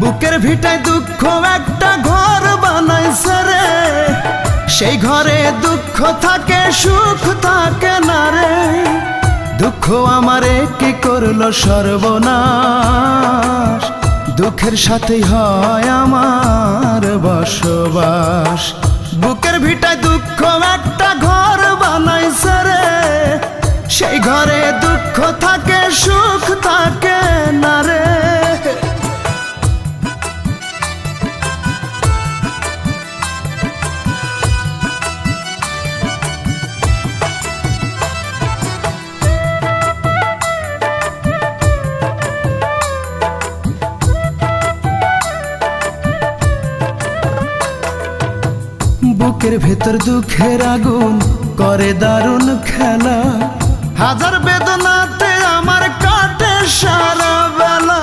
বুকের ভিটায় দুঃখ একটা ঘর বানাইছে রে, সেই ঘরে দুঃখ থাকে সুখ থাকে না রে। দুঃখ আমারে কি করলো সর্বনাশ, দুঃখের সাথেই হয় আমার বসবাস। বুকের ভিটায় দুঃখ একটা ঘর বানাইছে রে, সেই ঘরে দুঃখ থাকে সুখ থাকে না রে। বুকের ভেতর দুঃখের আগুন করে দারুণ খেলা, হাজার বেদনাতে আমার কাটে সারা বেলা।